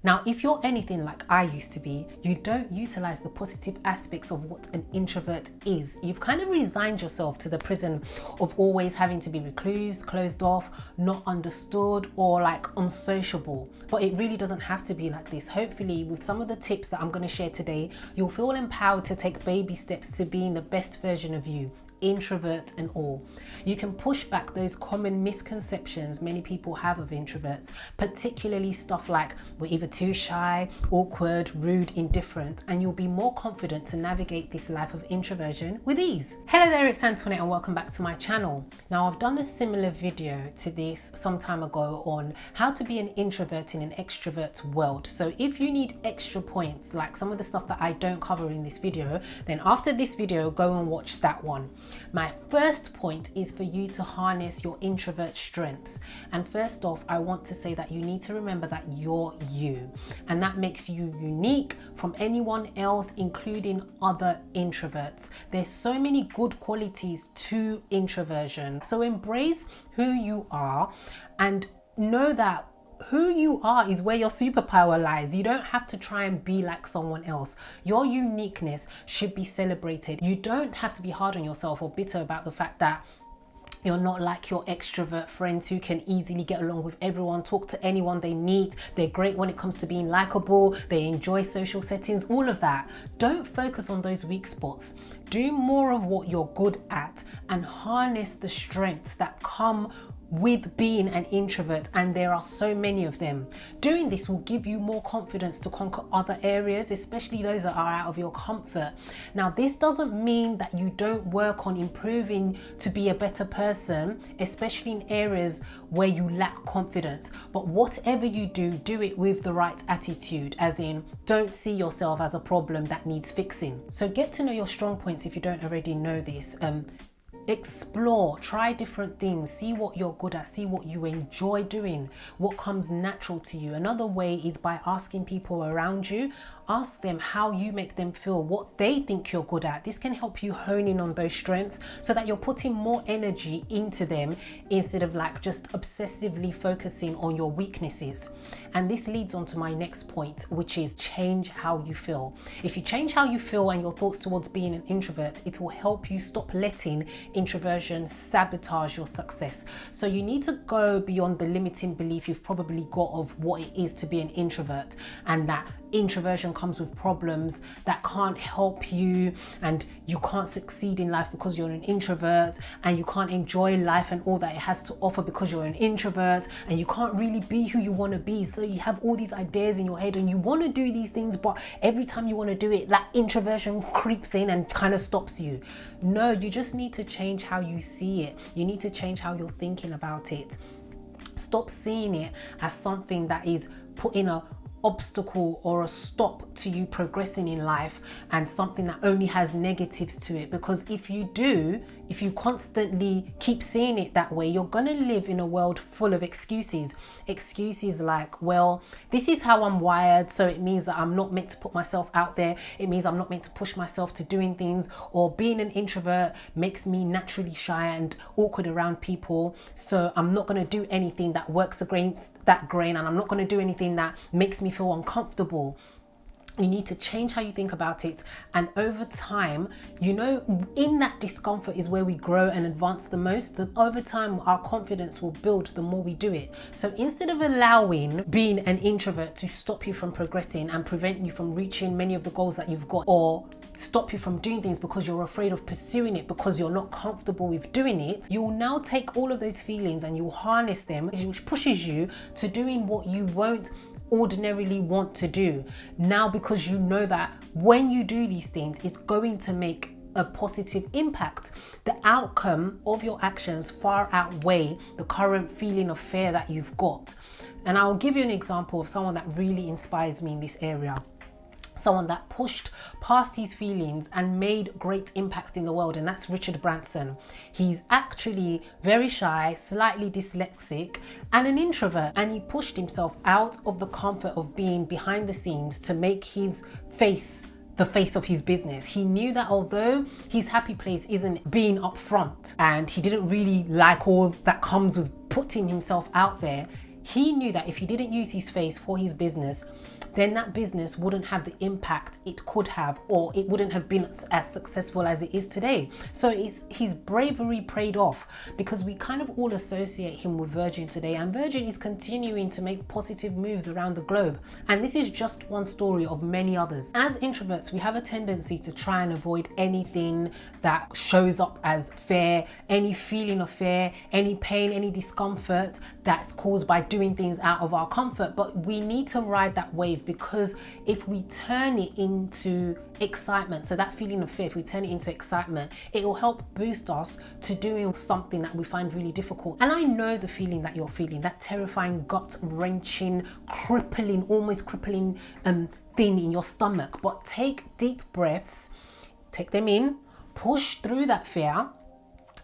Now, if you're anything like I used to be, you don't utilize the positive aspects of what an introvert is. You've kind of resigned yourself to the prison of always having to be recluse, closed off, not understood, or like unsociable. But it really doesn't have to be like this. Hopefully, with some of the tips that I'm going to share today, you'll feel empowered to take baby steps to being the best version of you, introvert and all. You can push back those common misconceptions many people have of introverts, particularly stuff like we're either too shy, awkward, rude, indifferent, and you'll be more confident to navigate this life of introversion with ease. Hello there, it's Antoinette and welcome back to my channel. Now, I've done a similar video to this some time ago on how to be an introvert in an extrovert world. So if you need extra points, like some of the stuff that I don't cover in this video, then after this video, go and watch that one. My first point is for you to harness your introvert strengths. And first off, I want to say that you need to remember that you're you. And that makes you unique from anyone else, including other introverts. There's so many good qualities to introversion. So embrace who you are and know that who you are is where your superpower lies. You don't have to try and be like someone else. Your uniqueness should be celebrated. You don't have to be hard on yourself or bitter about the fact that you're not like your extrovert friends who can easily get along with everyone, talk to anyone they meet. They're great when it comes to being likable. They enjoy social settings, all of that. Don't focus on those weak spots. Do more of what you're good at and harness the strengths that come with being an introvert, and there are so many of them. Doing this will give you more confidence to conquer other areas, especially those that are out of your comfort. Now, this doesn't mean that you don't work on improving to be a better person, especially in areas where you lack confidence. But whatever you do, do it with the right attitude, as in, don't see yourself as a problem that needs fixing. So get to know your strong points if you don't already know this. Explore, try different things, see what you're good at, see what you enjoy doing, what comes natural to you. Another way is by asking people around you. Ask them how you make them feel, what they think you're good at. This can help you hone in on those strengths so that you're putting more energy into them instead of like just obsessively focusing on your weaknesses. And this leads on to my next point, which is change how you feel. If you change how you feel and your thoughts towards being an introvert, it will help you stop letting introversion sabotage your success. So you need to go beyond the limiting belief you've probably got of what it is to be an introvert, and that introversion comes with problems that can't help you, and you can't succeed in life because you're an introvert, and you can't enjoy life and all that it has to offer because you're an introvert, and you can't really be who you want to be. So you have all these ideas in your head and you want to do these things, but every time you want to do it, that introversion creeps in and kind of stops you. No, you just need to change how you see it. You need to change how you're thinking about it. Stop seeing it as something that is putting a obstacle or a stop to you progressing in life, and something that only has negatives to it. Because if you constantly keep seeing it that way, you're going to live in a world full of excuses like, well, this is how I'm wired, so it means that I'm not meant to put myself out there. It means I'm not meant to push myself to doing things, or being an introvert makes me naturally shy and awkward around people, so I'm not going to do anything that works against that grain, and I'm not going to do anything that makes me feel uncomfortable. You need to change how you think about it, and over time, in that discomfort is where we grow and advance the most. Over time, our confidence will build the more we do it. So instead of allowing being an introvert to stop you from progressing and prevent you from reaching many of the goals that you've got, or stop you from doing things because you're afraid of pursuing it because you're not comfortable with doing it, you'll now take all of those feelings and you'll harness them, which pushes you to doing what you won't ordinarily want to do now, because you know that when you do these things, it's going to make a positive impact. The outcome of your actions far outweigh the current feeling of fear that you've got. And I'll give you an example of someone that really inspires me in this area. Someone that pushed past his feelings and made great impact in the world, and that's Richard Branson. He's actually very shy, slightly dyslexic, and an introvert, and he pushed himself out of the comfort of being behind the scenes to make his face the face of his business. He knew that although his happy place isn't being upfront, and he didn't really like all that comes with putting himself out there, He knew that if he didn't use his face for his business, then that business wouldn't have the impact it could have, or it wouldn't have been as successful as it is today. So it's his bravery paid off, because we kind of all associate him with Virgin today, and Virgin is continuing to make positive moves around the globe. And this is just one story of many others. As introverts, we have a tendency to try and avoid anything that shows up as fear, any feeling of fear, any pain, any discomfort that's caused by doing things out of our comfort. But we need to ride that wave, because if we turn it into excitement, so that feeling of fear, if we turn it into excitement, it will help boost us to doing something that we find really difficult. And I know the feeling that you're feeling, that terrifying, gut-wrenching, crippling, almost crippling thing in your stomach. But take deep breaths, take them in, push through that fear.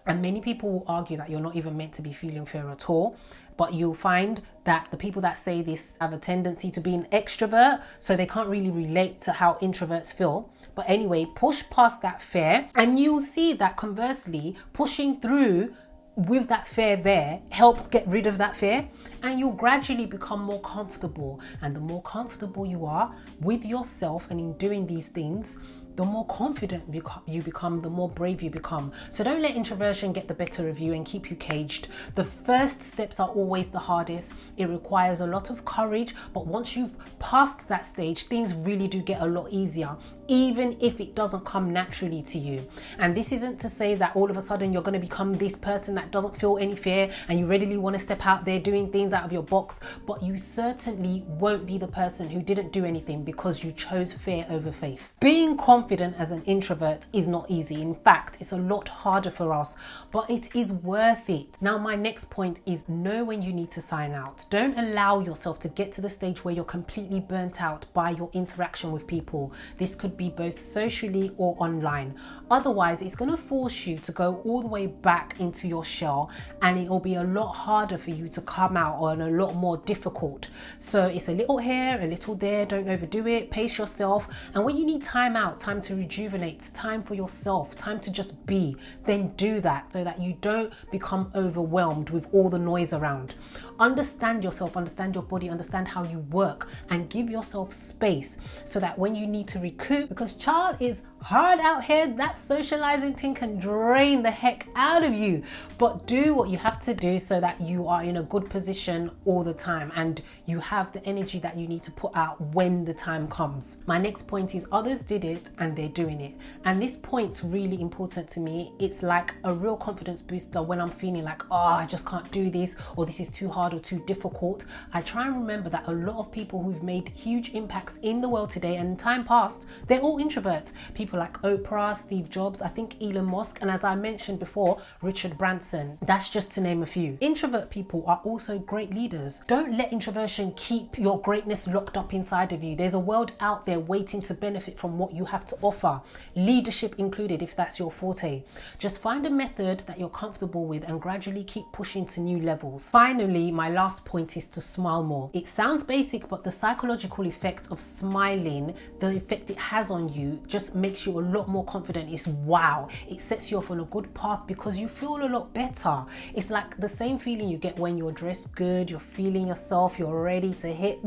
And many people will argue that you're not even meant to be feeling fear at all. But you'll find that the people that say this have a tendency to be an extrovert, so they can't really relate to how introverts feel. But anyway, push past that fear, and you'll see that conversely, pushing through with that fear there helps get rid of that fear, and you'll gradually become more comfortable. And the more comfortable you are with yourself and in doing these things, the more confident you become, the more brave you become. So don't let introversion get the better of you and keep you caged. The first steps are always the hardest. It requires a lot of courage, but once you've passed that stage, things really do get a lot easier, even if it doesn't come naturally to you. And this isn't to say that all of a sudden you're going to become this person that doesn't feel any fear and you readily want to step out there doing things out of your box, but you certainly won't be the person who didn't do anything because you chose fear over faith. Being confident as an introvert is not easy. In fact, it's a lot harder for us, but it is worth it. Now, my next point is know when you need to sign out. Don't allow yourself to get to the stage where you're completely burnt out by your interaction with people. This could be both socially or online. Otherwise, it's going to force you to go all the way back into your shell, and it will be a lot harder for you to come out, or a lot more difficult. So it's a little here, a little there. Don't overdo it. Pace yourself. And when you need time out, time to rejuvenate, time for yourself, time to just be, then do that, so that you don't become overwhelmed with all the noise around. Understand yourself, understand your body, understand how you work, and give yourself space, so that when you need to recoup, because child is hard out here, that socializing thing can drain the heck out of you. But do what you have to do so that you are in a good position all the time and you have the energy that you need to put out when the time comes. My next point is others did it and they're doing it. And this point's really important to me. It's like a real confidence booster when I'm feeling like, oh, I just can't do this, or this is too hard or too difficult. I try and remember that a lot of people who've made huge impacts in the world today and in time past, they're all introverts. People like Oprah, Steve Jobs, I think Elon Musk, and as I mentioned before, Richard Branson. That's just to name a few. Introvert people are also great leaders. Don't let introversion keep your greatness locked up inside of you. There's a world out there waiting to benefit from what you have to offer, leadership included if that's your forte. Just find a method that you're comfortable with and gradually keep pushing to new levels. Finally, my last point is to smile more. It sounds basic, but the psychological effect of smiling, the effect it has on you, just makes you a lot more confident. It's wow. It sets you off on a good path because you feel a lot better. It's like the same feeling you get when you're dressed good, you're feeling yourself, you're ready to hit,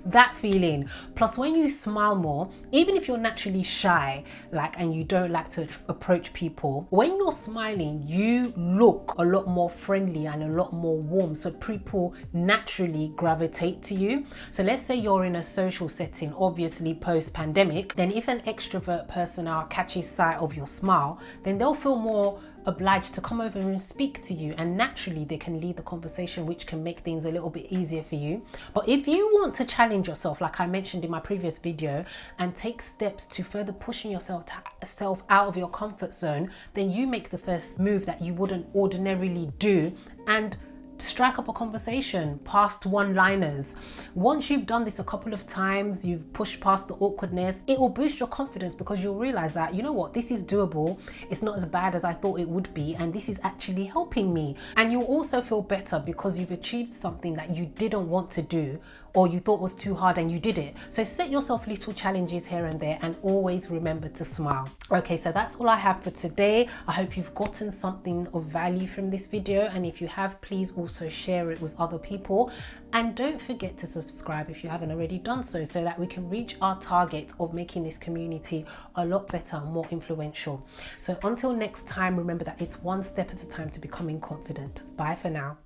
that feeling. Plus, when you smile more, even if you're naturally shy, and you don't like to approach people, when you're smiling, you look a lot more friendly and a lot more warm. So people naturally gravitate to you. So let's say you're in a social setting, obviously post-pandemic, then if an extrovert person catches sight of your smile, then they'll feel more obliged to come over and speak to you, and naturally they can lead the conversation, which can make things a little bit easier for you. But if you want to challenge yourself, like I mentioned in my previous video, and take steps to further pushing yourself out of your comfort zone, then you make the first move that you wouldn't ordinarily do and strike up a conversation past one-liners. Once you've done this a couple of times, you've pushed past the awkwardness, it will boost your confidence, because you'll realize that, you know what, this is doable, it's not as bad as I thought it would be, and this is actually helping me. And you'll also feel better because you've achieved something that you didn't want to do, or you thought was too hard and you did it. So set yourself little challenges here and there, and always remember to smile. Okay, so that's all I have for today. I hope you've gotten something of value from this video, and if you have, please also share it with other people, and don't forget to subscribe if you haven't already done so that we can reach our target of making this community a lot better and more influential. So until next time, remember that it's one step at a time to becoming confident. Bye for now.